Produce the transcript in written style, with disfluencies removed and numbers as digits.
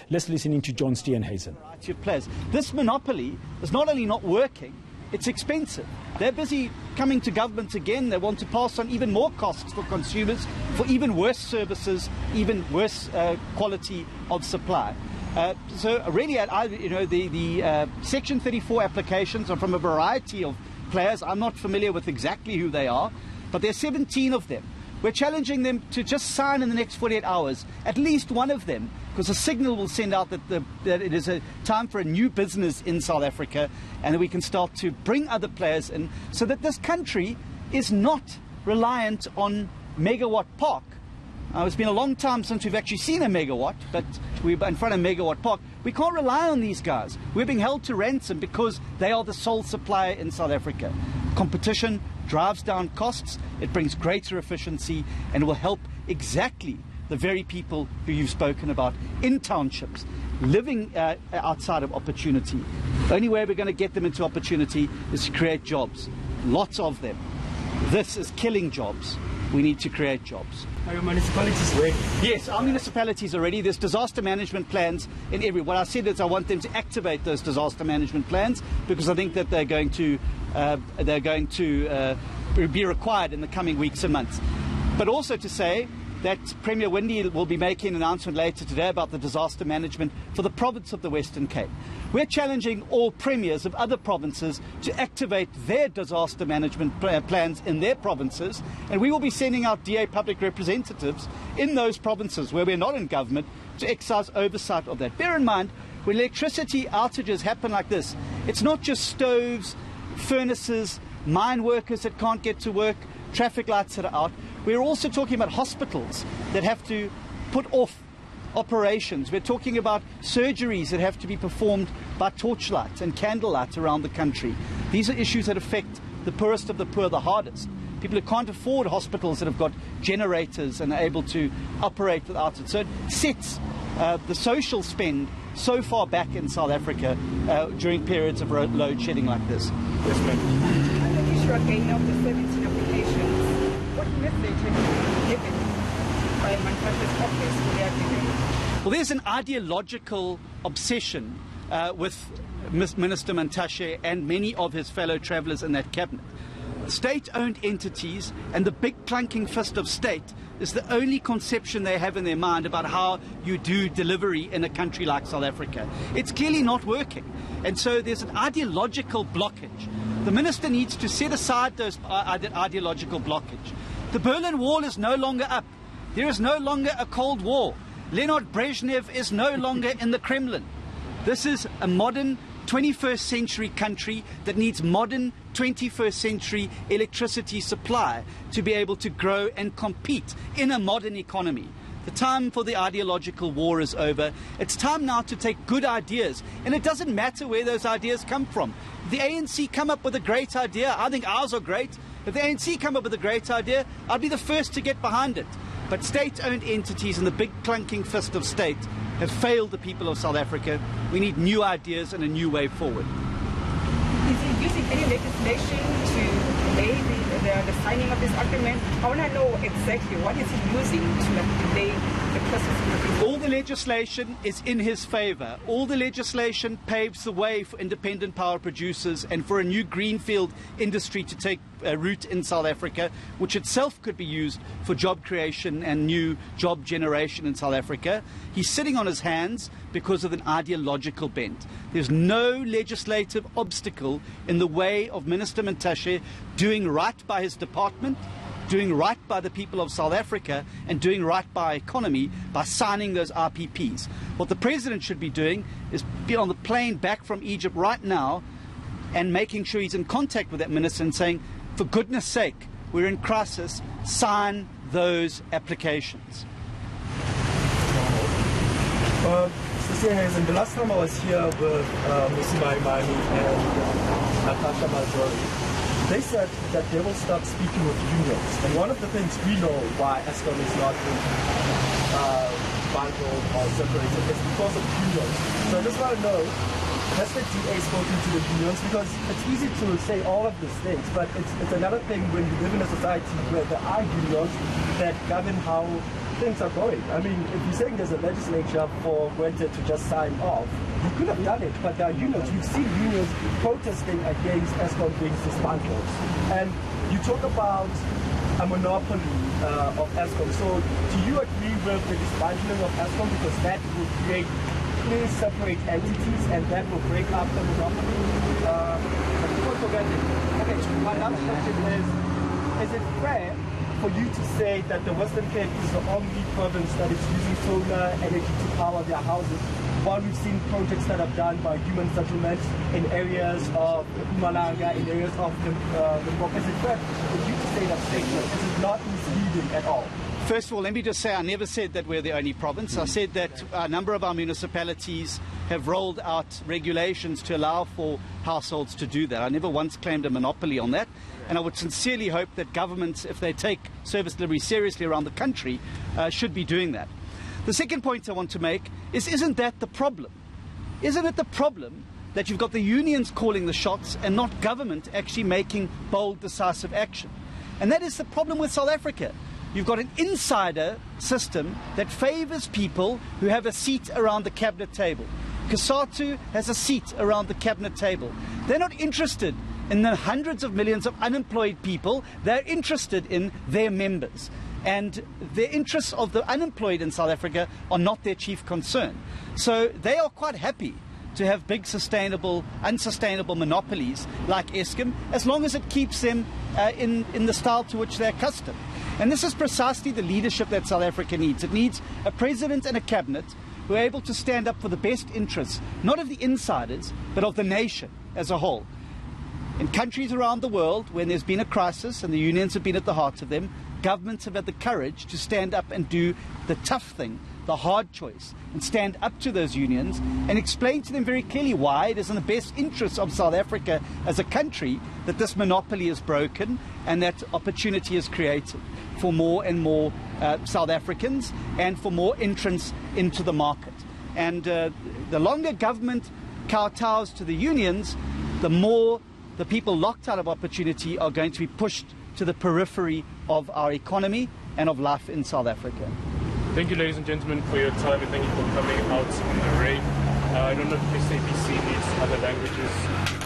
Let's listen in to John Steenhuisen. This monopoly is not only not working, it's expensive. They're busy coming to government again. They want to pass on even more costs for consumers, for even worse services, even worse quality of supply. So really, the Section 34 applications are from a variety of players. I'm not familiar with exactly who they are, but there are 17 of them. We're challenging them to just sign in the next 48 hours, at least one of them, because a signal will send out that it is a time for a new business in South Africa, and that we can start to bring other players in so that this country is not reliant on Megawatt Park. It's been a long time since we've actually seen a megawatt, but we're in front of Megawatt Park. We can't rely on these guys. We're being held to ransom because they are the sole supplier in South Africa. Competition drives down costs, it brings greater efficiency, and will help exactly the very people who you've spoken about in townships, living outside of opportunity. The only way we're going to get them into opportunity is to create jobs, lots of them. This is killing jobs. We need to create jobs. Are your municipalities ready? Yes, our municipalities are ready. There's disaster management plans in every. What I said is I want them to activate those disaster management plans because I think that they're going to be required in the coming weeks and months. But also to say that Premier Windy will be making an announcement later today about the disaster management for the province of the Western Cape. We're challenging all premiers of other provinces to activate their disaster management plans in their provinces, and we will be sending out DA public representatives in those provinces where we're not in government to exercise oversight of that. Bear in mind, when electricity outages happen like this, it's not just stoves, furnaces, mine workers that can't get to work, traffic lights that are out. We're also talking about hospitals that have to put off operations. We're talking about surgeries that have to be performed by torchlight and candlelight around the country. These are issues that affect the poorest of the poor the hardest. People who can't afford hospitals that have got generators and are able to operate without it. So it sets the social spend so far back in South Africa during periods of load shedding like this. Yes, ma'am. On the issue again of the 17 applications, what message have you given by Mantashe's office to the applicants? Well, there's an ideological obsession with Minister Mantashe and many of his fellow travellers in that cabinet. State-owned entities and the big clunking fist of state is the only conception they have in their mind about how you do delivery in a country like South Africa. It's clearly not working. And so there's an ideological blockage. The minister needs to set aside those ideological blockage. The Berlin Wall is no longer up. There is no longer a Cold War. Leonid Brezhnev is no longer in the Kremlin. This is a modern 21st century country that needs modern 21st century electricity supply to be able to grow and compete in a modern economy. The time for the ideological war is over. It's time now to take good ideas, and it doesn't matter where those ideas come from. If the ANC come up with a great idea, I think ours are great. If the ANC come up with a great idea, I'll be the first to get behind it. But state-owned entities and the big clunking fist of state have failed the people of South Africa. We need new ideas and a new way forward. Is he using any legislation to delay the signing of this agreement? I want to know exactly what is he using to delay the process. All the legislation is in his favour. All the legislation paves the way for independent power producers and for a new greenfield industry to take root in South Africa, which itself could be used for job creation and new job generation in South Africa. He's sitting on his hands because of an ideological bent. There's no legislative obstacle in the way of Minister Mantashe doing right by his department, doing right by the people of South Africa, and doing right by our economy by signing those RPPs. What the President should be doing is be on the plane back from Egypt right now and making sure he's in contact with that minister and saying, for goodness sake, we're in crisis, sign those applications. The last time I was here with Mr. Maimani and Natasha Mazori, they said that they will start speaking with unions. And one of the things we know why Eskom is not bundled or separated is because of unions. So I just want to know has the DA spoken to the unions? Because it's easy to say all of these things, but it's another thing when you live in a society where there are unions that govern how things are going. I mean, if you're saying there's a legislature for Gwente to just sign off, you could have done it, but there are unions. You've seen unions protesting against Eskom being dismantled. And you talk about a monopoly of Eskom. So do you agree with the dismantling of Eskom because that will create clear separate entities and that will break up the monopoly? Okay, my last question is it fair for you to say that the Western Cape is the only province that is using solar energy to power their houses, while we've seen projects that are done by human settlements in areas of Mpumalanga, in areas of the is it fair for you to say that statement? Is it not misleading at all? First of all, let me just say I never said that we're the only province. I said that a number of our municipalities have rolled out regulations to allow for households to do that. I never once claimed a monopoly on that. And I would sincerely hope that governments, if they take service delivery seriously around the country, should be doing that. The second point I want to make is, isn't that the problem? Isn't it the problem that you've got the unions calling the shots and not government actually making bold, decisive action? And that is the problem with South Africa. You've got an insider system that favours people who have a seat around the cabinet table. COSATU has a seat around the cabinet table. They're not interested in the hundreds of millions of unemployed people. They're interested in their members. And the interests of the unemployed in South Africa are not their chief concern. So they are quite happy to have big unsustainable monopolies like Eskom, as long as it keeps them in the style to which they're accustomed. And this is precisely the leadership that South Africa needs. It needs a president and a cabinet who are able to stand up for the best interests, not of the insiders, but of the nation as a whole. In countries around the world, when there's been a crisis and the unions have been at the heart of them, governments have had the courage to stand up and do the tough thing, the hard choice, and stand up to those unions and explain to them very clearly why it is in the best interests of South Africa as a country that this monopoly is broken and that opportunity is created for more and more South Africans and for more entrance into the market. And the longer government kowtows to the unions, the more the people locked out of opportunity are going to be pushed to the periphery of our economy and of life in South Africa. Thank you, ladies and gentlemen, for your time, and thank you for coming out in the rain. I don't know if SABC needs other languages.